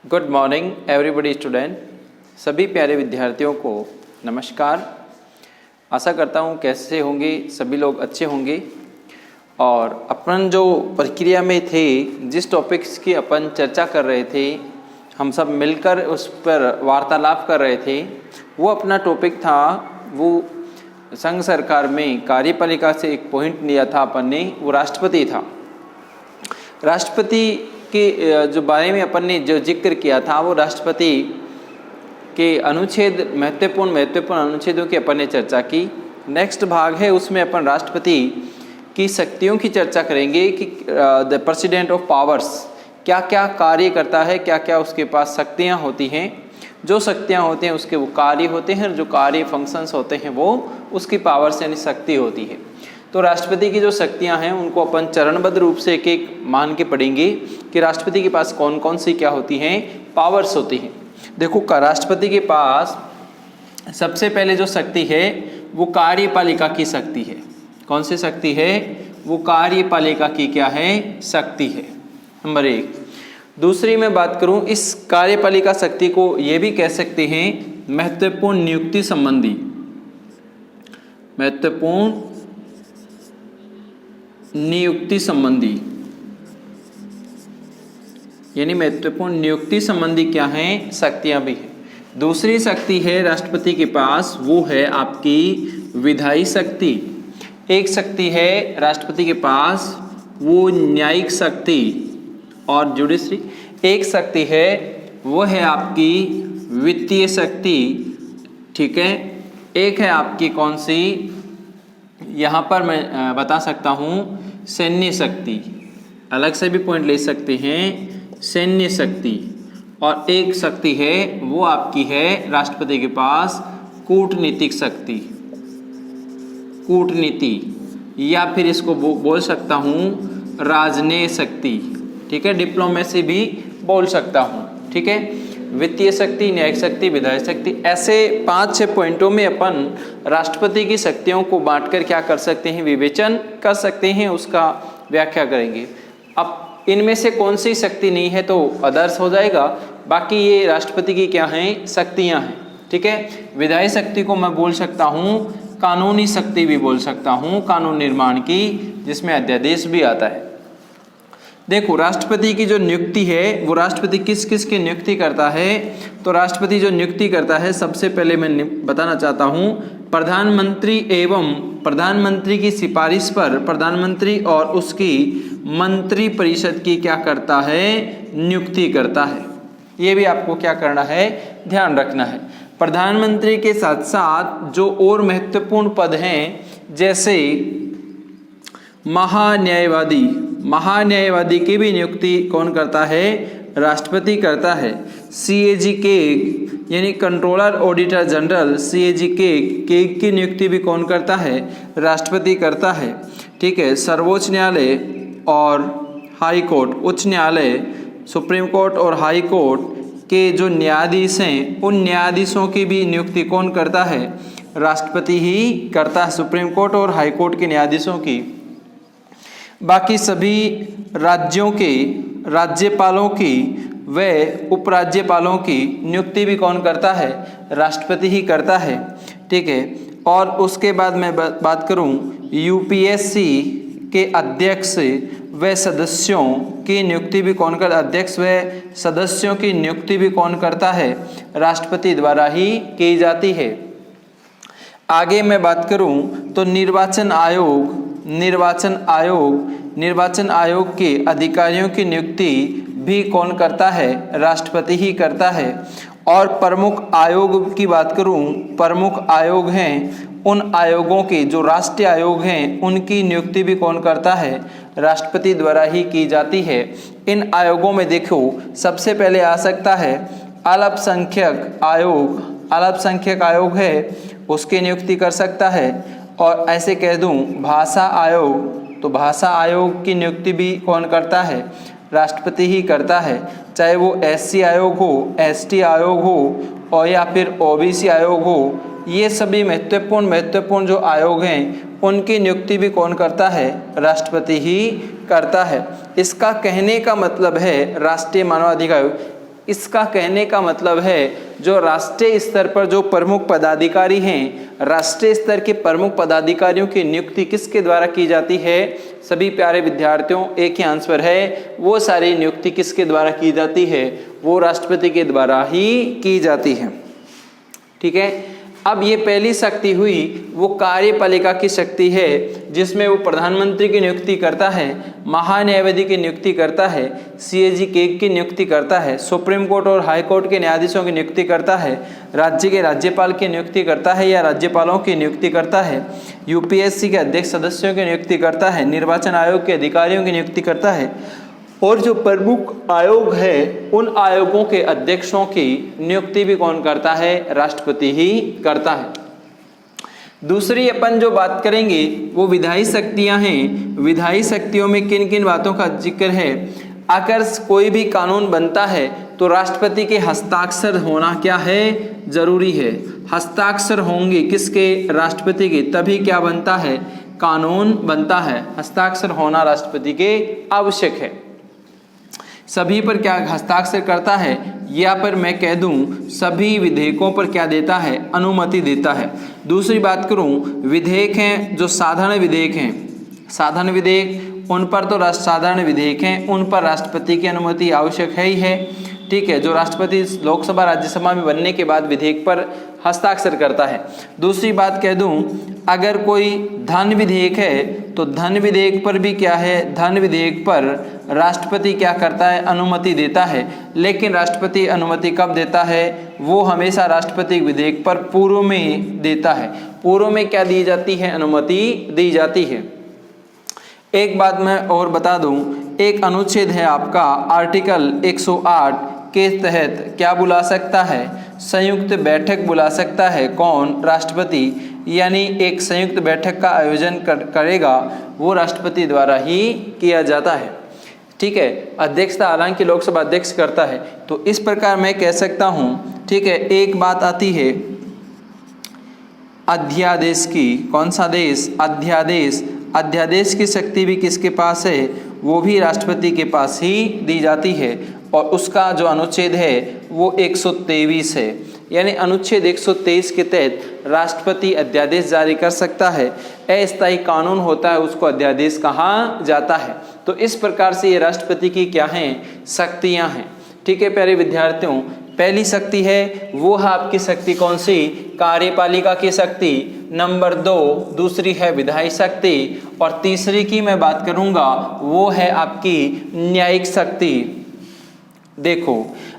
Good morning everybody student. सभी प्यारे विद्यार्थियों को नमस्कार। आशा करता हूँ कैसे होंगे सभी लोग, अच्छे होंगे। और अपन जो प्रक्रिया में थे, जिस टॉपिक्स की अपन चर्चा कर रहे थे, हम सब मिलकर उस पर वार्तालाप कर रहे थे, वो अपना टॉपिक था, वो संघ सरकार में कार्यपालिका से एक पॉइंट लिया था अपन ने, वो राष्ट्रपति था। राष्ट्रपति के जो बारे में अपन ने जो जिक्र किया था, वो राष्ट्रपति के अनुच्छेद महत्वपूर्ण अनुच्छेदों की अपन ने चर्चा की। नेक्स्ट भाग है, उसमें अपन राष्ट्रपति की शक्तियों की चर्चा करेंगे कि द प्रेसिडेंट ऑफ पावर्स क्या क्या कार्य करता है, क्या क्या उसके पास शक्तियाँ होती हैं। जो शक्तियाँ होती हैं उसके वो कार्य होते हैं, जो कार्य फंक्शंस होते हैं वो उसकी पावर्स यानी शक्ति होती है। तो राष्ट्रपति की जो शक्तियां हैं उनको अपन चरणबद्ध रूप से एक एक मान के पढ़ेंगे कि राष्ट्रपति के पास कौन कौन सी क्या होती हैं, पावर्स होती हैं। देखो, राष्ट्रपति के पास सबसे पहले जो शक्ति है वो कार्यपालिका की शक्ति है। कौन सी शक्ति है? वो कार्यपालिका की क्या है? शक्ति है, नंबर 1। दूसरी मैं बात करूं, इस कार्यपालिका शक्ति को ये भी कह सकते हैं महत्वपूर्ण नियुक्ति संबंधी, महत्वपूर्ण नियुक्ति संबंधी, यानी महत्वपूर्ण नियुक्ति संबंधी क्या है? शक्तियां भी है। दूसरी शक्ति है राष्ट्रपति के पास, वो है आपकी विधायी शक्ति। एक शक्ति है राष्ट्रपति के पास, वो न्यायिक शक्ति और जुडिशरी। एक शक्ति है वो है आपकी वित्तीय शक्ति, ठीक है। एक है आपकी कौन सी, यहाँ पर मैं बता सकता हूँ, सैन्य शक्ति। अलग से भी पॉइंट ले सकते हैं, सैन्य शक्ति। और एक शक्ति है वो आपकी है राष्ट्रपति के पास कूटनीतिक शक्ति, कूटनीति, या फिर इसको बोल सकता हूँ राजनीय शक्ति, ठीक है। डिप्लोमेसी भी बोल सकता हूँ, ठीक है। वित्तीय शक्ति, न्यायिक शक्ति, विधायी शक्ति, ऐसे 5-6 पॉइंटों में अपन राष्ट्रपति की शक्तियों को बांटकर क्या कर सकते हैं? विवेचन कर सकते हैं, उसका व्याख्या करेंगे। अब इनमें से कौन सी शक्ति नहीं है तो अदर्स हो जाएगा। बाकी ये राष्ट्रपति की क्या हैं? शक्तियां हैं, ठीक है। विधायी शक्ति को मैं बोल सकता हूँ कानूनी शक्ति भी बोल सकता हूँ, कानून निर्माण की, जिसमें अध्यादेश भी आता है। देखो, राष्ट्रपति की जो नियुक्ति है वो राष्ट्रपति किस किस की नियुक्ति करता है? तो राष्ट्रपति जो नियुक्ति करता है, सबसे पहले मैं बताना चाहता हूँ, प्रधानमंत्री एवं प्रधानमंत्री की सिफारिश पर प्रधानमंत्री और उसकी मंत्री परिषद की क्या करता है? नियुक्ति करता है। ये भी आपको क्या करना है? ध्यान रखना है। प्रधानमंत्री के साथ साथ जो और महत्वपूर्ण पद हैं, जैसे महान्यायवादी की भी नियुक्ति कौन करता है? राष्ट्रपति करता है। CAG के यानी कंट्रोलर ऑडिटर जनरल, CAG के की नियुक्ति भी कौन करता है? राष्ट्रपति करता है, ठीक है। सर्वोच्च न्यायालय और हाई कोर्ट, उच्च न्यायालय, सुप्रीम कोर्ट और हाई कोर्ट के जो न्यायाधीश हैं, उन न्यायाधीशों की भी नियुक्ति कौन करता है? राष्ट्रपति ही करता है, सुप्रीम कोर्ट और हाई कोर्ट के न्यायाधीशों की। बाकी सभी राज्यों के राज्यपालों की व उपराज्यपालों की नियुक्ति भी कौन करता है? राष्ट्रपति ही करता है, ठीक है। और उसके बाद मैं बात करूं, UPSC के अध्यक्ष व सदस्यों की नियुक्ति भी कौन करता? अध्यक्ष व सदस्यों की नियुक्ति भी कौन करता है? राष्ट्रपति द्वारा ही की जाती है। आगे मैं बात करूं तो निर्वाचन आयोग के अधिकारियों की नियुक्ति भी कौन करता है? राष्ट्रपति ही करता है। और प्रमुख आयोग की बात करूं, प्रमुख आयोग हैं, उन आयोगों के जो राष्ट्रीय आयोग हैं, उनकी नियुक्ति भी कौन करता है? राष्ट्रपति द्वारा ही की जाती है। इन आयोगों में देखो, सबसे पहले आ सकता है अल्पसंख्यक आयोग है, उसकी नियुक्ति कर सकता है। और ऐसे कह दूं भाषा आयोग, तो भाषा आयोग की नियुक्ति भी कौन करता है? राष्ट्रपति ही करता है। चाहे वो SC आयोग हो, ST आयोग हो और या फिर OBC आयोग हो, ये सभी महत्वपूर्ण जो आयोग हैं उनकी नियुक्ति भी कौन करता है? राष्ट्रपति ही करता है। इसका कहने का मतलब है राष्ट्रीय मानवाधिकार आयोग इसका कहने का मतलब है जो राष्ट्रीय स्तर पर जो प्रमुख पदाधिकारी हैं, राष्ट्रीय स्तर के प्रमुख पदाधिकारियों की नियुक्ति किसके द्वारा की जाती है? सभी प्यारे विद्यार्थियों, एक ही आंसर है, वो सारी नियुक्ति किसके द्वारा की जाती है? वो राष्ट्रपति के द्वारा ही की जाती है। ठीक है। अब ये पहली शक्ति हुई वो कार्यपालिका की शक्ति है, जिसमें वो प्रधानमंत्री की नियुक्ति करता है, महान्यायवादी की नियुक्ति करता है, सीएजी की नियुक्ति करता है, सुप्रीम कोर्ट और हाई कोर्ट के न्यायाधीशों की नियुक्ति करता है, राज्य के राज्यपाल की नियुक्ति करता है या राज्यपालों की नियुक्ति करता है, यूपीएससी के अध्यक्ष सदस्यों की नियुक्ति करता है, निर्वाचन आयोग के अधिकारियों की नियुक्ति करता है, और जो प्रमुख आयोग है उन आयोगों के अध्यक्षों की नियुक्ति भी कौन करता है? राष्ट्रपति ही करता है। दूसरी अपन जो बात करेंगे वो विधायी शक्तियां हैं। विधायी शक्तियों में किन किन बातों का जिक्र है? अगर कोई भी कानून बनता है तो राष्ट्रपति के हस्ताक्षर होना क्या है? जरूरी है। हस्ताक्षर होंगे किसके? राष्ट्रपति के, तभी क्या बनता है? कानून बनता है। हस्ताक्षर होना राष्ट्रपति के आवश्यक है। सभी पर क्या हस्ताक्षर करता है? या पर मैं कह दूं सभी विधेयकों पर क्या देता है? अनुमति देता है। दूसरी बात करूं, विधेयक हैं जो साधारण विधेयक हैं, साधारण विधेयक उन पर तो साधारण विधेयक हैं, उन पर राष्ट्रपति की अनुमति आवश्यक है ही है। ठीक है, जो राष्ट्रपति लोकसभा राज्यसभा में बनने के बाद विधेयक पर हस्ताक्षर करता है। दूसरी बात कह दूं, अगर कोई धन विधेयक है तो धन विधेयक पर भी क्या है? धन विधेयक पर राष्ट्रपति क्या करता है? अनुमति देता है। लेकिन राष्ट्रपति अनुमति कब देता है? वो हमेशा राष्ट्रपति विधेयक पर पूर्व में देता है। पूर्व में क्या दी जाती है? अनुमति दी जाती है। एक बात मैं और बता दूं, एक अनुच्छेद है आपका आर्टिकल 108 के तहत क्या बुला सकता है? संयुक्त बैठक बुला सकता है। कौन? राष्ट्रपति। यानी एक संयुक्त बैठक का आयोजन करेगा वो राष्ट्रपति द्वारा ही किया जाता है। ठीक है, अध्यक्षता हालांकि लोकसभा अध्यक्ष करता है। तो इस प्रकार मैं कह सकता हूँ। ठीक है, एक बात आती है अध्यादेश की। कौन सा देश? अध्यादेश। अध्यादेश की शक्ति भी किसके पास है? वो भी राष्ट्रपति के पास ही दी जाती है। और उसका जो अनुच्छेद है वो 123 है। यानी अनुच्छेद 123 के तहत राष्ट्रपति अध्यादेश जारी कर सकता है। अस्थायी कानून होता है उसको अध्यादेश कहा जाता है। तो इस प्रकार से ये राष्ट्रपति की क्या हैं? शक्तियां हैं। ठीक है प्यारे विद्यार्थियों, पहली शक्ति है वो है आपकी शक्ति कौन सी? कार्यपालिका की शक्ति। नंबर 2 दूसरी है विधायी शक्ति, और तीसरी की मैं बात करूंगा वो है आपकी न्यायिक शक्ति। देखो,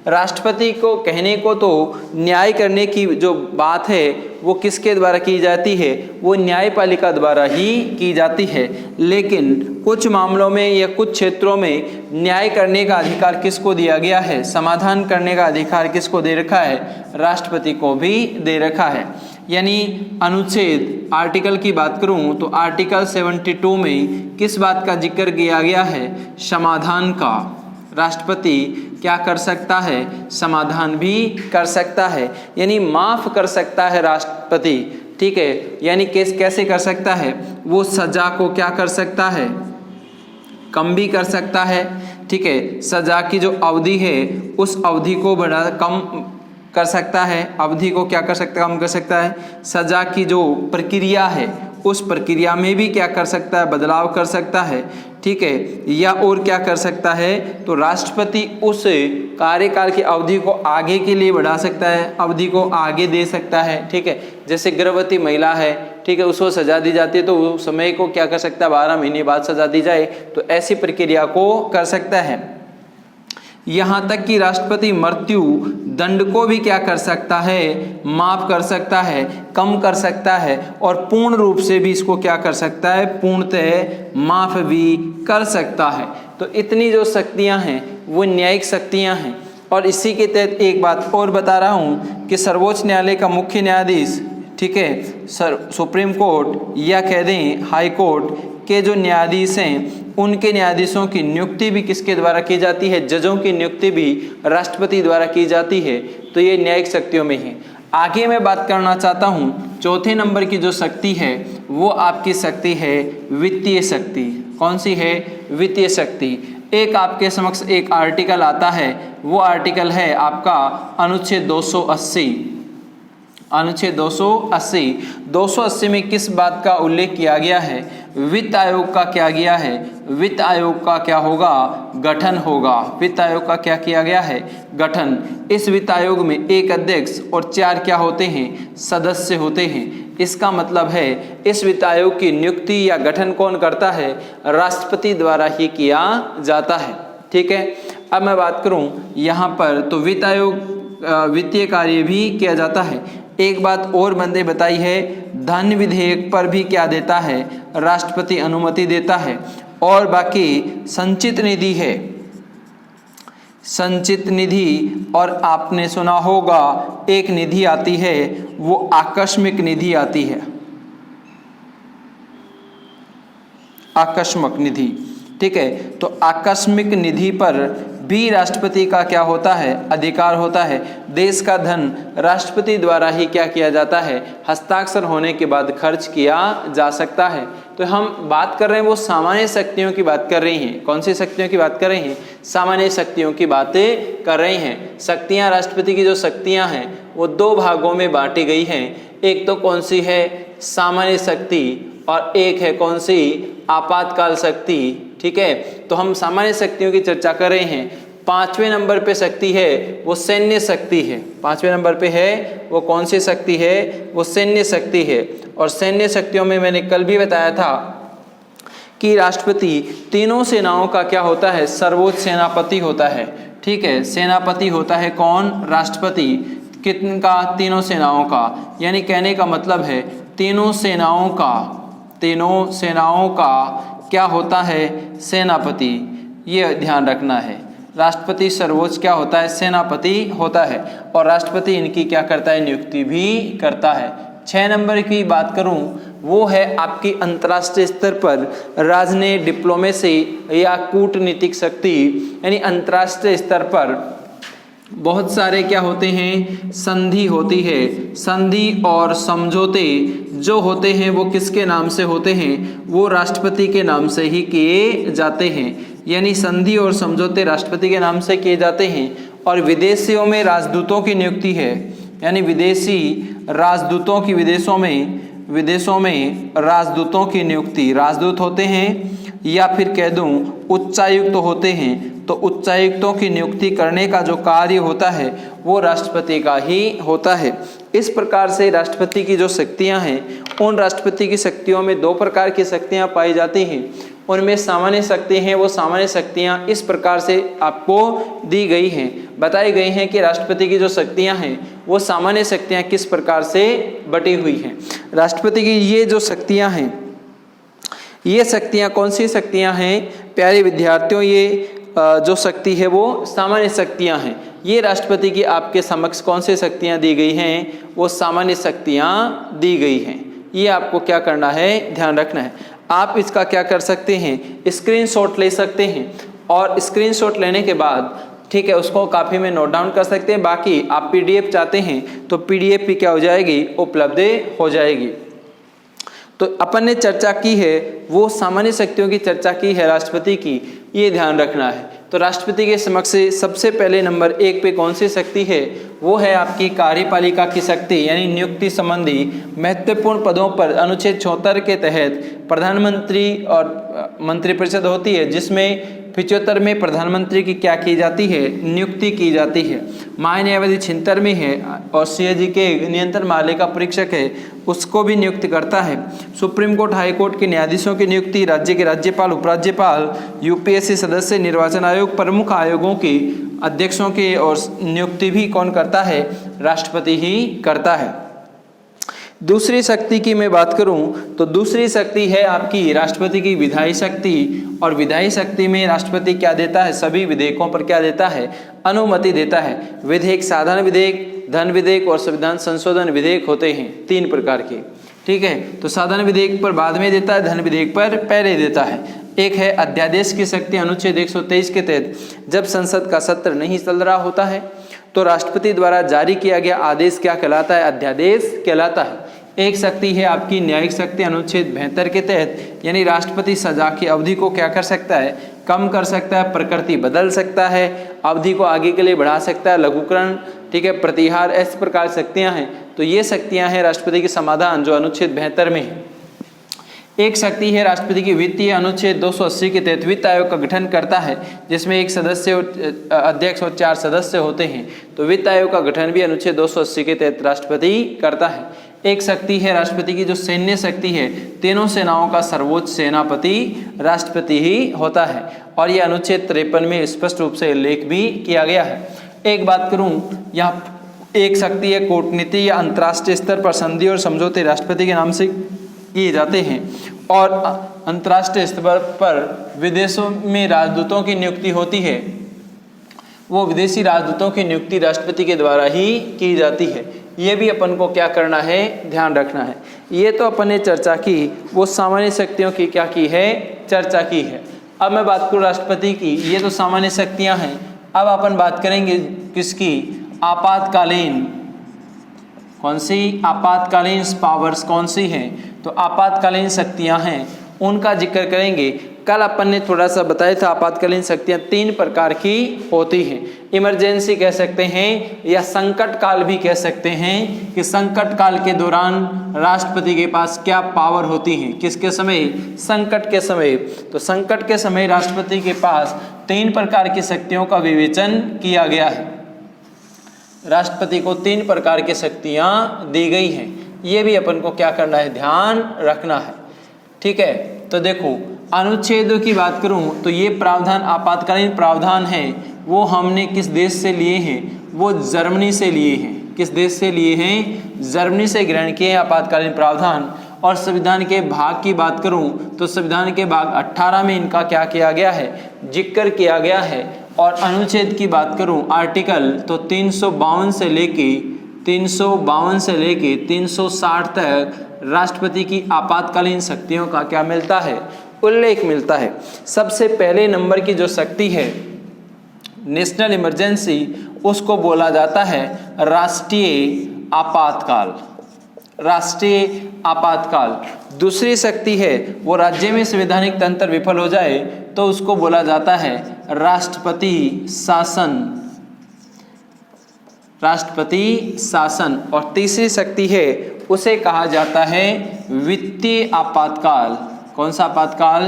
राष्ट्रपति को कहने को तो न्याय करने की जो बात है वो किसके द्वारा की जाती है? वो न्यायपालिका द्वारा ही की जाती है। लेकिन कुछ मामलों में या कुछ क्षेत्रों में न्याय करने का अधिकार किसको दिया गया है? समाधान करने का अधिकार किसको दे रखा है? राष्ट्रपति को भी दे रखा है। यानी अनुच्छेद आर्टिकल की बात करूं तो आर्टिकल 72 में किस बात का जिक्र किया गया है? समाधान का। राष्ट्रपति क्या कर सकता है? समाधान भी कर सकता है, यानी माफ कर सकता है राष्ट्रपति। ठीक है, यानी कैसे कर सकता है? वो सजा को क्या कर सकता है? कम भी कर सकता है। ठीक है, सजा की जो अवधि है उस अवधि को कम कर सकता है। अवधि को क्या कर सकता है? कम कर सकता है। सजा की जो प्रक्रिया है उस प्रक्रिया में भी क्या कर सकता है? बदलाव कर सकता है। ठीक है, या और क्या कर सकता है? तो राष्ट्रपति उस कार्यकाल की अवधि को आगे के लिए बढ़ा सकता है, अवधि को आगे दे सकता है। ठीक है, जैसे गर्भवती महिला है, ठीक है, उसको सजा दी जाती है तो उस समय को क्या कर सकता है? 12 महीने बाद सजा दी जाए, तो ऐसी प्रक्रिया को कर सकता है। यहाँ तक कि राष्ट्रपति मृत्यु दंड को भी क्या कर सकता है? माफ कर सकता है, कम कर सकता है, और पूर्ण रूप से भी इसको क्या कर सकता है? पूर्णतः माफ भी कर सकता है। तो इतनी जो शक्तियाँ हैं वो न्यायिक शक्तियाँ हैं। और इसी के तहत एक बात और बता रहा हूँ कि सर्वोच्च न्यायालय का मुख्य न्यायाधीश, ठीक है, सुप्रीम कोर्ट या कह दें हाई कोर्ट के जो न्यायाधीश हैं उनके न्यायाधीशों की नियुक्ति भी किसके द्वारा की जाती है? जजों की नियुक्ति भी राष्ट्रपति द्वारा की जाती है। तो ये न्यायिक शक्तियों में है। आगे मैं बात करना चाहता हूँ, चौथे नंबर की जो शक्ति है वो आपकी शक्ति है वित्तीय शक्ति। कौन सी है? वित्तीय शक्ति। एक आपके समक्ष एक आर्टिकल आता है, वो आर्टिकल है आपका अनुच्छेद 280। अनुच्छेद 280 में किस बात का उल्लेख किया गया है? वित्त आयोग का क्या गया है? वित्त आयोग का क्या होगा? गठन होगा। वित्त आयोग का क्या किया गया है? गठन। इस वित्त आयोग में एक अध्यक्ष और 4 क्या होते हैं? सदस्य होते हैं। इसका मतलब है इस वित्त आयोग की नियुक्ति या गठन कौन करता है? राष्ट्रपति द्वारा ही किया जाता है। ठीक है, अब मैं बात करूं यहाँ पर, तो वित्त आयोग वित्तीय कार्य भी किया जाता है। एक बात और बंदे बताई है, धन विधेयक पर भी क्या देता है? राष्ट्रपति अनुमति देता है। और बाकी संचित निधि है, संचित निधि, और आपने सुना होगा एक निधि आती है, वो आकस्मिक निधि आती है, आकस्मिक निधि। ठीक है, तो आकस्मिक निधि पर भी राष्ट्रपति का क्या होता है? अधिकार होता है। देश का धन राष्ट्रपति द्वारा ही क्या किया जाता है? हस्ताक्षर होने के बाद खर्च किया जा सकता है। तो हम बात कर रहे हैं वो सामान्य शक्तियों की बात कर रही हैं। कौन सी शक्तियों की बात कर रही हैं? सामान्य शक्तियों की बातें कर रही हैं। शक्तियां, राष्ट्रपति की जो शक्तियां हैं वो 2 भागों में बांटी गई हैं। एक तो कौन सी है? सामान्य शक्ति, और एक है कौन सी? आपातकाल शक्ति। ठीक है, तो हम सामान्य शक्तियों की चर्चा कर रहे हैं। 5वें नंबर पे शक्ति है वो सैन्य शक्ति है। 5वें नंबर पे है वो कौन सी शक्ति है? वो सैन्य शक्ति है। और सैन्य शक्तियों में मैंने कल भी बताया था कि राष्ट्रपति तीनों सेनाओं का क्या होता है? सर्वोच्च सेनापति होता है। ठीक है, सेनापति होता है कौन? राष्ट्रपति। किनका? तीनों सेनाओं का। यानी कहने का मतलब है तीनों सेनाओं का क्या होता है? सेनापति। ये ध्यान रखना है, राष्ट्रपति सर्वोच्च क्या होता है? सेनापति होता है। और राष्ट्रपति इनकी क्या करता है? नियुक्ति भी करता है। 6 नंबर की बात करूं, वो है आपकी अंतर्राष्ट्रीय स्तर पर राजनयिक, डिप्लोमेसी या कूटनीतिक शक्ति। यानी अंतर्राष्ट्रीय स्तर पर बहुत सारे क्या होते हैं? संधि होती है। संधि और समझौते जो होते हैं वो किसके नाम से होते हैं? वो राष्ट्रपति के नाम से ही किए जाते हैं। यानी संधि और समझौते राष्ट्रपति के नाम से किए जाते हैं। और विदेशियों में राजदूतों की नियुक्ति है, यानी विदेशी राजदूतों की, विदेशों में राजदूतों की नियुक्ति, राजदूत होते हैं या फिर कह दूं उच्चायुक्त होते हैं। तो उच्चायुक्तों की नियुक्ति करने का जो कार्य होता है वो राष्ट्रपति का ही होता है। इस प्रकार से राष्ट्रपति की जो शक्तियां हैं, उन राष्ट्रपति की शक्तियों में 2 प्रकार की शक्तियां पाई जाती हैं। उनमें सामान्य शक्ति हैं, वो सामान्य शक्तियां इस प्रकार से आपको दी गई हैं, बताई गई हैं कि राष्ट्रपति की जो शक्तियां हैं वो सामान्य शक्तियां किस प्रकार से बटी हुई हैं। राष्ट्रपति की ये जो शक्तियां हैं, ये शक्तियां कौन सी शक्तियां हैं प्यारे विद्यार्थियों? ये जो शक्ति है वो सामान्य शक्तियां हैं। ये राष्ट्रपति की आपके समक्ष कौन सी शक्तियां दी गई हैं? वो सामान्य शक्तियां दी गई हैं। ये आपको क्या करना है? ध्यान रखना है। आप इसका क्या कर सकते हैं? स्क्रीनशॉट ले सकते हैं, और स्क्रीनशॉट लेने के बाद ठीक है उसको कापी में नोट डाउन कर सकते हैं। बाकी आप PDF चाहते हैं तो PDF भी क्या हो जाएगी? उपलब्ध हो जाएगी। तो अपन ने चर्चा की है वो सामान्य शक्तियों की चर्चा की है राष्ट्रपति की, ये ध्यान रखना है। तो राष्ट्रपति के समक्ष सबसे पहले नंबर 1 पे कौन सी शक्ति है? वो है आपकी कार्यपालिका की शक्ति, यानी नियुक्ति संबंधी महत्वपूर्ण पदों पर अनुच्छेद 74 के तहत प्रधानमंत्री और मंत्रिपरिषद होती है, जिसमें 75 में प्रधानमंत्री की क्या की जाती है? नियुक्ति की जाती है। महान्यायवादी 76 में है, और CAG के नियंत्रण माले का परीक्षक है, उसको भी नियुक्त करता है। सुप्रीम कोर्ट, हाई कोर्ट के न्यायाधीशों की नियुक्ति राज्य के राज्यपाल, उपराज्यपाल, UPSC सदस्य, निर्वाचन आयोग, प्रमुख आयोगों के अध्यक्षों की और नियुक्ति भी कौन करता है? राष्ट्रपति ही करता है। दूसरी शक्ति की मैं बात करूं तो दूसरी शक्ति है आपकी राष्ट्रपति की विधायी शक्ति। और विधायी शक्ति में राष्ट्रपति क्या देता है? सभी विधेयकों पर क्या देता है? अनुमति देता है। विधेयक साधारण विधेयक, धन विधेयक और संविधान संशोधन विधेयक होते हैं 3 प्रकार के। ठीक है, तो साधारण विधेयक पर बाद में देता है, धन विधेयक पर पहले देता है। एक है अध्यादेश की शक्ति, अनुच्छेद 123 के तहत जब संसद का सत्र नहीं चल रहा होता है तो राष्ट्रपति द्वारा जारी किया गया आदेश क्या कहलाता है? अध्यादेश कहलाता है। एक शक्ति है आपकी न्यायिक शक्ति, अनुच्छेद 72 के तहत, यानी राष्ट्रपति सजा की अवधि को क्या कर सकता है? कम कर सकता है, प्रकृति बदल सकता है, अवधि को आगे के लिए बढ़ा सकता है, लघुकरण, ठीक है, प्रतिहार, इस प्रकार शक्तियां हैं। तो ये शक्तियां हैं राष्ट्रपति के समाधान जो अनुच्छेद 72 में है। एक शक्ति है राष्ट्रपति की वित्तीय, अनुच्छेद 280 के तहत वित्त आयोग का गठन करता है, जिसमें एक सदस्य अध्यक्ष और 4 सदस्य होते हैं। तो वित्त आयोग का गठन भी अनुच्छेद 280 के तहत राष्ट्रपति करता है। एक शक्ति है राष्ट्रपति की जो सैन्य शक्ति है, तीनों सेनाओं का सर्वोच्च सेनापति राष्ट्रपति ही होता है, और यह अनुच्छेद 53 में स्पष्ट रूप से उल्लेख भी किया गया है। एक बात करूं, यहाँ एक शक्ति है कूटनीति या अंतर्राष्ट्रीय स्तर पर संधि और समझौते राष्ट्रपति के नाम से किए जाते हैं, और अंतर्राष्ट्रीय स्तर पर विदेशों में राजदूतों की नियुक्ति होती है, वो विदेशी राजदूतों की नियुक्ति राष्ट्रपति के द्वारा ही की जाती है। ये भी अपन को क्या करना है, ध्यान रखना है। ये तो अपन ने चर्चा की, वो सामान्य शक्तियों की क्या की है, चर्चा की है। अब मैं बात करूँ राष्ट्रपति की, ये तो सामान्य शक्तियाँ हैं। अब अपन बात करेंगे किसकी, आपातकालीन, कौन सी आपातकालीन पावर्स कौन सी हैं, तो आपातकालीन शक्तियां हैं, उनका जिक्र करेंगे। कल अपन ने थोड़ा सा बताया था आपातकालीन शक्तियां 3 प्रकार की होती हैं। इमरजेंसी कह सकते हैं या संकट काल भी कह सकते हैं, कि संकट काल के दौरान राष्ट्रपति के पास क्या पावर होती है, किसके समय, संकट के समय। तो संकट के समय राष्ट्रपति के पास 3 प्रकार की शक्तियों का विवेचन किया गया है। राष्ट्रपति को 3 प्रकार की शक्तियां दी गई हैं। ये भी अपन को क्या करना है, ध्यान रखना है, ठीक है। तो देखो अनुच्छेदों की बात करूं तो ये प्रावधान आपातकालीन प्रावधान है, वो हमने किस देश से लिए हैं, वो जर्मनी से लिए हैं। किस देश से लिए हैं, जर्मनी से ग्रहण किए हैं आपातकालीन प्रावधान। और संविधान के भाग की बात करूं तो संविधान के भाग 18 में इनका क्या किया गया है, जिक्र किया गया है। और अनुच्छेद की बात करूं आर्टिकल तो 352 से लेके 360 तक राष्ट्रपति की आपातकालीन शक्तियों का क्या मिलता है, उल्लेख मिलता है। सबसे पहले नंबर की जो शक्ति है नेशनल इमरजेंसी, उसको बोला जाता है राष्ट्रीय आपातकाल, राष्ट्रीय आपातकाल। दूसरी शक्ति है वो राज्य में संवैधानिक तंत्र विफल हो जाए तो उसको बोला जाता है राष्ट्रपति शासन, राष्ट्रपति शासन। और तीसरी शक्ति है उसे कहा जाता है वित्तीय आपातकाल। कौन सा आपातकाल,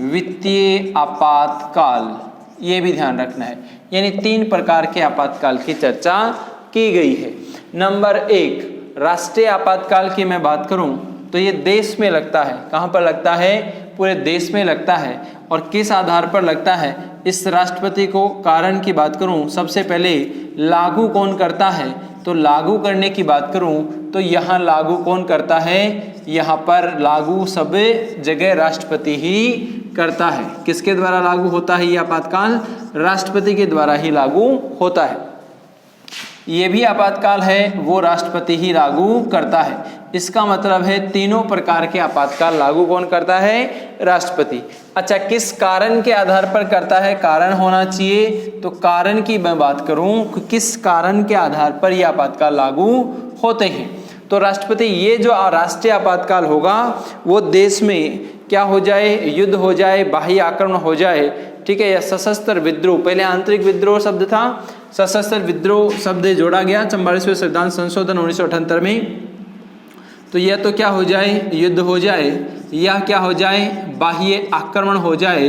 वित्तीय आपातकाल। ये भी ध्यान रखना है। यानी 3 प्रकार के आपातकाल की चर्चा की गई है। नंबर 1 राष्ट्रीय आपातकाल की मैं बात करूं तो ये देश में लगता है। कहां पर लगता है, पूरे देश में लगता है। और किस आधार पर लगता है, इस राष्ट्रपति को कारण की बात करूं, सबसे पहले लागू कौन करता है, तो लागू करने की बात करूं तो यहाँ लागू कौन करता है, यहाँ पर लागू सब जगह राष्ट्रपति ही करता है। किसके द्वारा लागू होता है ये आपातकाल, राष्ट्रपति के द्वारा ही लागू होता है। ये भी आपातकाल है वो राष्ट्रपति ही लागू करता है। इसका मतलब है तीनों प्रकार के आपातकाल लागू कौन करता है, राष्ट्रपति। अच्छा, किस कारण के आधार पर करता है, कारण होना चाहिए। तो कारण की मैं बात करूं, किस कारण के आधार पर ये आपातकाल लागू होते हैं। तो राष्ट्रपति ये जो राष्ट्रीय आपातकाल होगा वो देश में क्या हो जाए, युद्ध हो जाए, बाह्य आक्रमण हो जाए, ठीक है, या सशस्त्र विद्रोह। पहले आंतरिक विद्रोह शब्द था, सशस्त्र विद्रोह शब्द जोड़ा गया 44वें संविधान संशोधन 1978 में। तो यह तो क्या हो जाए, युद्ध हो जाए, या क्या हो जाए, बाह्य आक्रमण हो जाए,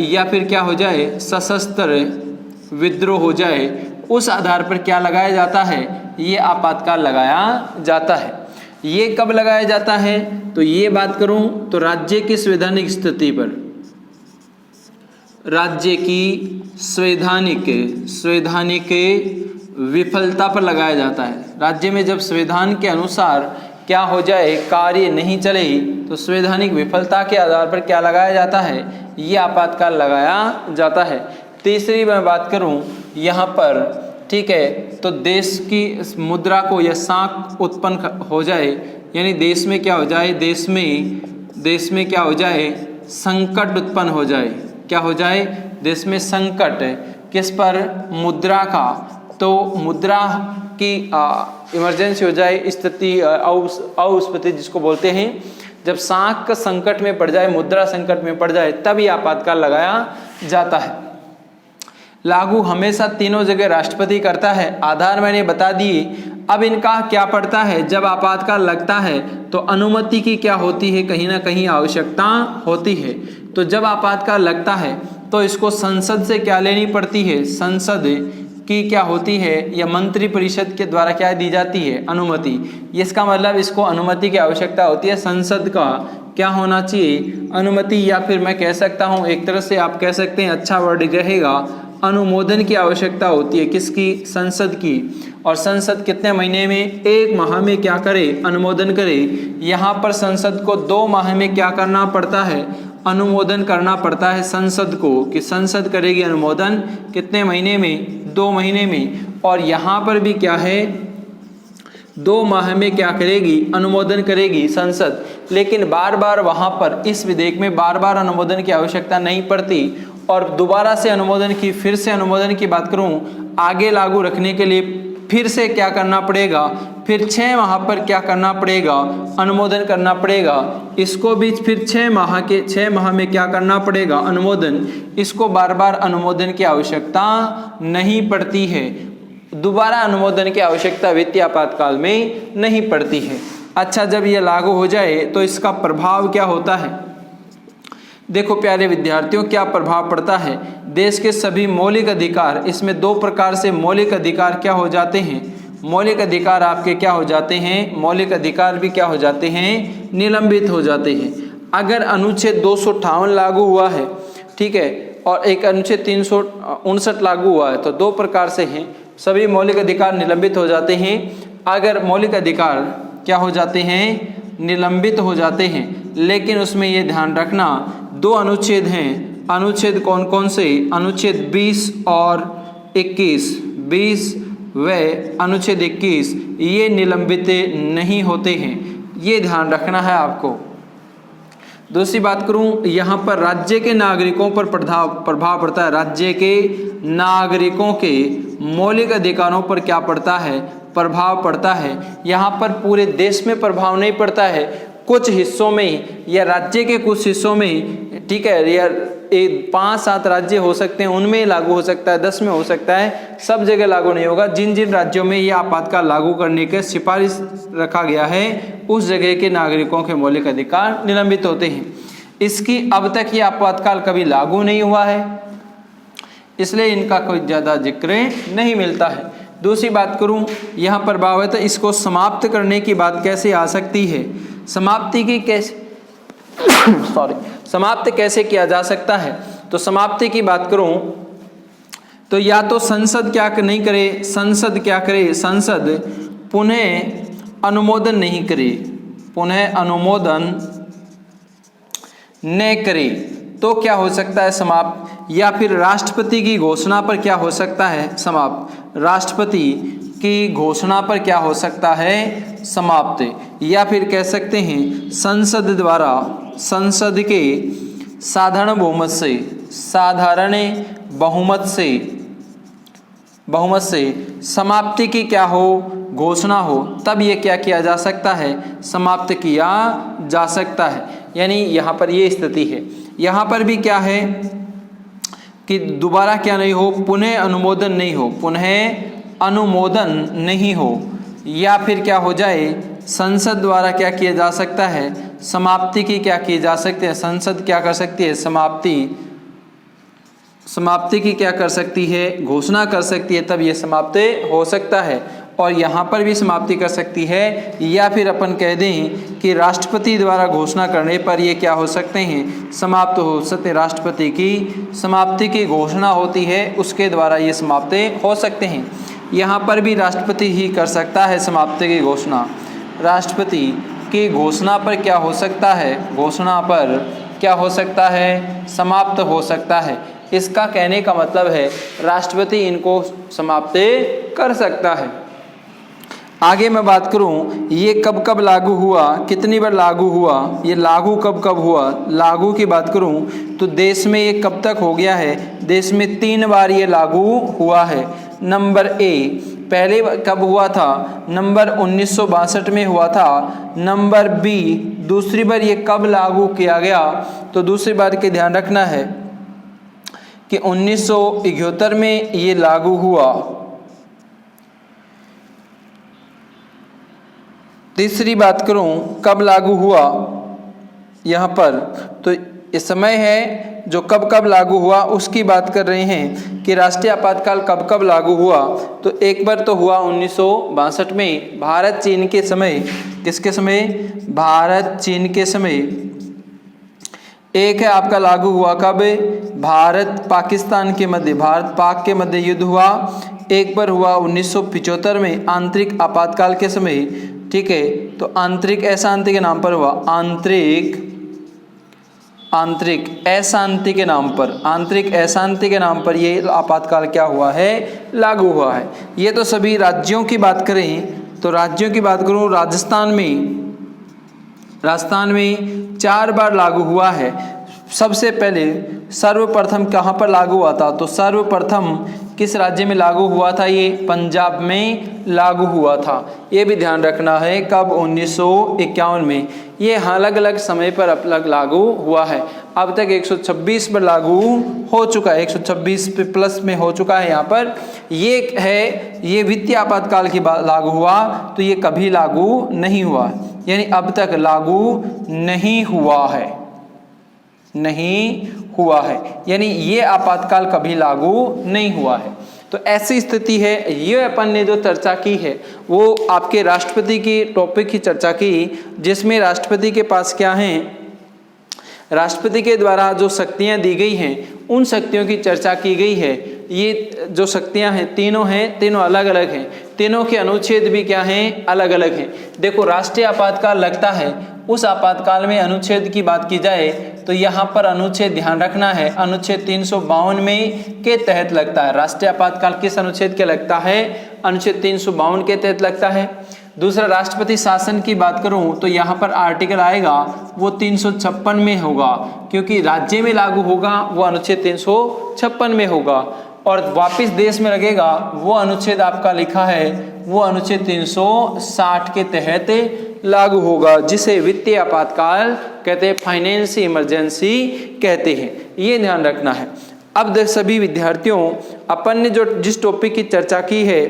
या फिर क्या हो जाए, सशस्त्र विद्रोह हो जाए। उस आधार पर क्या लगाया जाता है, ये आपातकाल लगाया जाता है। ये कब लगाया जाता है, तो ये बात करूं तो राज्य की संवैधानिक स्थिति पर, राज्य की संवैधानिक विफलता पर लगाया जाता है। राज्य में जब संविधान के अनुसार क्या हो जाए, कार्य नहीं चले, तो संवैधानिक विफलता के आधार पर क्या लगाया जाता है, ये आपातकाल लगाया जाता है। तीसरी मैं बात करूं यहाँ पर, ठीक है, तो देश की मुद्रा को या साख उत्पन्न हो जाए, यानी देश में क्या हो जाए, देश में क्या हो जाए, संकट उत्पन्न हो जाए। क्या हो जाए, देश में संकट किस पर, मुद्रा का। तो मुद्रा की इमरजेंसी हो जाए, स्थिति अस्थिति जिसको बोलते हैं, जब साख संकट में पड़ जाए, मुद्रा संकट में पड़ जाए, तब ये आपातकाल लगाया जाता है। लागू हमेशा तीनों जगह राष्ट्रपति करता है, आधार मैंने बता दिए। अब इनका क्या पड़ता है, जब आपातकाल लगता है तो अनुमति की क्या होती है, कहीं ना कहीं आवश्यकता होती है। तो जब आपातकाल लगता है तो इसको संसद से क्या लेनी पड़ती है, संसद की क्या होती है, या मंत्री परिषद के द्वारा क्या दी जाती है, अनुमति। इसका मतलब इसको अनुमति की आवश्यकता होती है, संसद का क्या होना चाहिए, अनुमति, या फिर मैं कह सकता हूँ एक तरह से आप कह सकते हैं, अच्छा वर्ड रहेगा, अनुमोदन की आवश्यकता होती है। किसकी, संसद की। और संसद कितने महीने में, 1 माह में क्या करे, अनुमोदन करे। यहाँ पर संसद को 2 माह में क्या करना पड़ता है, अनुमोदन करना पड़ता है संसद को, कि संसद करेगी अनुमोदन कितने महीने में, 2 महीने में। और यहाँ पर भी क्या है, 2 माह में क्या करेगी, अनुमोदन करेगी संसद। लेकिन बार बार वहाँ पर इस विधेयक में बार बार अनुमोदन की आवश्यकता नहीं पड़ती। और दोबारा से अनुमोदन की, फिर से अनुमोदन की बात करूँ, आगे लागू रखने के लिए फिर से क्या करना पड़ेगा, फिर 6 माह पर क्या करना पड़ेगा, अनुमोदन करना पड़ेगा। इसको भी फिर 6 माह में क्या करना पड़ेगा, अनुमोदन। इसको बार बार अनुमोदन की आवश्यकता नहीं पड़ती है। दोबारा अनुमोदन की आवश्यकता वित्तीय आपातकाल में नहीं पड़ती है। अच्छा, जब यह लागू हो जाए तो इसका प्रभाव क्या होता है। देखो प्यारे विद्यार्थियों, क्या प्रभाव पड़ता है, देश के सभी मौलिक अधिकार, इसमें 2 प्रकार से मौलिक अधिकार क्या हो जाते हैं, मौलिक अधिकार आपके क्या हो जाते हैं, मौलिक अधिकार भी क्या हो जाते हैं, निलंबित हो जाते हैं। अगर अनुच्छेद 258 लागू हुआ है, ठीक है, और एक अनुच्छेद 359 लागू हुआ है, तो 2 प्रकार से हैं, सभी मौलिक अधिकार निलंबित हो जाते हैं। अगर मौलिक अधिकार क्या हो जाते हैं, निलंबित हो जाते हैं, लेकिन उसमें ये ध्यान रखना 2 अनुच्छेद हैं। अनुच्छेद कौन कौन से, अनुच्छेद 20 और 21, 20 व अनुच्छेद 21, ये निलंबित नहीं होते हैं, ये ध्यान रखना है आपको। दूसरी बात करूं, यहाँ पर राज्य के नागरिकों पर प्रभाव पड़ता है, राज्य के नागरिकों के मौलिक अधिकारों पर क्या पड़ता है, प्रभाव पड़ता है। यहाँ पर पूरे देश में प्रभाव नहीं पड़ता है, कुछ हिस्सों में या राज्य के कुछ हिस्सों में, ठीक है, या 5-7 राज्य हो सकते हैं, उनमें लागू हो सकता है, 10 में हो सकता है, सब जगह लागू नहीं होगा। जिन जिन राज्यों में यह आपातकाल लागू करने के सिफारिश रखा गया है, उस जगह के नागरिकों के मौलिक अधिकार निलंबित होते हैं। इसकी अब तक ये आपातकाल कभी लागू नहीं हुआ है, इसलिए इनका कोई ज़्यादा जिक्र नहीं मिलता है। दूसरी बात करूं, यहाँ पर भाव है तो इसको समाप्त करने की बात कैसे आ सकती है, समाप्ति की कैसे समाप्त कैसे किया जा सकता है। तो समाप्ति की बात करूं तो या तो संसद क्या नहीं करे, संसद क्या करे, संसद पुनः अनुमोदन नहीं करे, पुनः अनुमोदन न करे तो क्या हो सकता है, समाप्त। या फिर राष्ट्रपति की घोषणा पर क्या हो सकता है, समाप्त। राष्ट्रपति की घोषणा पर क्या हो सकता है, समाप्त। या फिर कह सकते हैं संसद द्वारा, संसद के साधारण बहुमत से, साधारण बहुमत से समाप्ति की क्या हो, घोषणा हो, तब ये क्या किया जा सकता है, समाप्त किया जा सकता है। यानी यहाँ पर ये स्थिति है। यहाँ पर भी क्या है कि दोबारा क्या नहीं हो, पुनः अनुमोदन नहीं हो, पुनः अनुमोदन नहीं हो। या फिर क्या हो जाए, संसद द्वारा क्या किया जा सकता है, समाप्ति की क्या की जा सकती है, संसद क्या कर सकती है, समाप्ति की क्या कर सकती है, घोषणा कर सकती है, तब ये समाप्त हो सकता है। और यहाँ पर भी समाप्ति कर सकती है। या फिर अपन कह दें कि राष्ट्रपति द्वारा घोषणा करने पर ये क्या हो सकते हैं, समाप्त हो सकते। राष्ट्रपति की समाप्ति की घोषणा होती है, उसके द्वारा ये समाप्त हो सकते हैं। यहाँ पर भी राष्ट्रपति ही कर सकता है समाप्ति की घोषणा। राष्ट्रपति की घोषणा पर क्या हो सकता है, घोषणा पर क्या हो सकता है, समाप्त हो सकता है। इसका कहने का मतलब है राष्ट्रपति इनको समाप्त कर सकता है। आगे मैं बात करूं, ये कब कब लागू हुआ, कितनी बार लागू हुआ, ये लागू कब कब हुआ, लागू की बात करूं तो देश में ये कब तक हो गया है, देश में 3 बार ये लागू हुआ है। नंबर ए पहले कब हुआ था? नंबर 1962 में हुआ था। नंबर बी, दूसरी बार ये कब लागू किया गया? तो दूसरी बार के ध्यान रखना है कि 1971 में ये लागू हुआ। तीसरी बात करूं कब लागू हुआ यहाँ पर, तो ये समय है जो कब कब लागू हुआ उसकी बात कर रहे हैं कि राष्ट्रीय आपातकाल कब कब लागू हुआ। तो एक बार तो हुआ 1962 में, भारत चीन के समय। किसके समय? भारत चीन के समय। एक है आपका लागू हुआ कब? भारत पाकिस्तान के मध्य, भारत पाक के मध्य युद्ध हुआ। एक बार हुआ 1975 में आंतरिक आपातकाल के समय। ठीक है, तो आंतरिक अशांति के नाम पर हुआ, आंतरिक अशांति के नाम पर, आंतरिक अशांति के नाम पर ये आपातकाल क्या हुआ है? लागू हुआ है। ये तो सभी राज्यों की बात करें तो राज्यों की बात करूं, राजस्थान में 4 बार लागू हुआ है। सबसे पहले सर्वप्रथम कहाँ पर लागू हुआ था? तो सर्वप्रथम किस राज्य में लागू हुआ था? ये पंजाब में लागू हुआ था। ये भी ध्यान रखना है। कब? 1951 में। ये अलग अलग समय पर अलग लागू हुआ है। अब तक 126 बार लागू हो चुका है, 126 पे प्लस में हो चुका है यहाँ पर। ये है, ये वित्तीय आपातकाल की बात लागू हुआ, तो ये कभी लागू नहीं हुआ, यानी अब तक लागू नहीं हुआ है, यानी ये आपातकाल कभी लागू नहीं हुआ है। तो ऐसी स्थिति है। ये अपन ने जो चर्चा की है वो आपके राष्ट्रपति की टॉपिक की चर्चा की, जिसमें राष्ट्रपति के पास क्या है, राष्ट्रपति के द्वारा जो शक्तियां दी गई हैं उन शक्तियों की चर्चा की गई है। ये जो शक्तियां हैं तीनों अलग अलग हैं, तीनों के अनुच्छेद भी क्या हैं? अलग अलग हैं। देखो, राष्ट्रीय आपातकाल लगता है, उस आपातकाल में अनुच्छेद की बात की जाए तो यहाँ पर अनुच्छेद ध्यान रखना है, अनुच्छेद 352 में के तहत लगता है। राष्ट्रीय आपातकाल किस अनुच्छेद के लगता है? अनुच्छेद 352 के तहत लगता है। दूसरा, राष्ट्रपति शासन की बात करूं तो यहाँ पर आर्टिकल आएगा वो 356 में होगा, क्योंकि राज्य में लागू होगा वो अनुच्छेद 356 में होगा, और वापिस देश में लगेगा वो अनुच्छेद आपका लिखा है वो अनुच्छेद 360 के तहत लागू होगा, जिसे वित्तीय आपातकाल कहते हैं, फाइनेंशियल इमरजेंसी कहते हैं। ये ध्यान रखना है। अब सभी विद्यार्थियों, अपन ने जिस टॉपिक की चर्चा की है,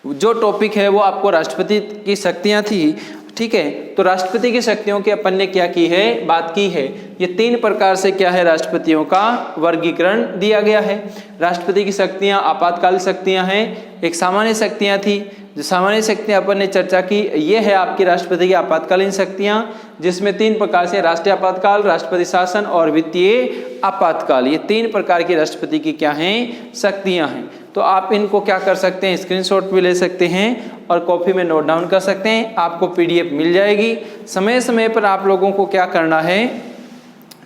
जो टॉपिक है वो आपको राष्ट्रपति की शक्तियां थी। ठीक है, तो राष्ट्रपति की शक्तियों के अपन ने क्या की है? बात की है। ये 3 प्रकार से क्या है? राष्ट्रपतियों का वर्गीकरण दिया गया है। राष्ट्रपति की शक्तियां आपातकाल शक्तियां हैं, एक सामान्य शक्तियां थी। जो सामान्य शक्तियां अपन ने चर्चा की, ये है आपकी राष्ट्रपति की आपातकालीन शक्तियां, जिसमें 3 प्रकार से राष्ट्रीय आपातकाल, राष्ट्रपति शासन और वित्तीय आपातकाल, ये 3 प्रकार की राष्ट्रपति की क्या हैं? शक्तियां हैं। तो आप इनको क्या कर सकते हैं? स्क्रीनशॉट भी ले सकते हैं और कॉपी में नोट डाउन कर सकते हैं। आपको PDF मिल जाएगी। समय समय पर आप लोगों को क्या करना है?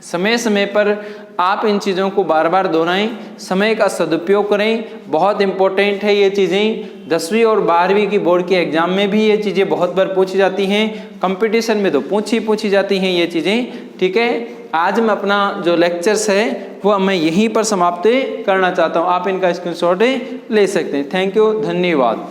समय समय पर आप इन चीज़ों को बार बार दोहराएं, समय का सदुपयोग करें। बहुत इंपॉर्टेंट है ये चीज़ें। 10वीं और 12वीं की बोर्ड के एग्जाम में भी ये चीज़ें बहुत बार पूछी जाती हैं, कंपटीशन में तो पूछी जाती हैं ये चीज़ें। ठीक है, आज मैं अपना जो लेक्चर्स है वो मैं यहीं पर समाप्त करना चाहता हूँ। आप इनका स्क्रीनशॉट ले सकते हैं। थैंक यू, धन्यवाद।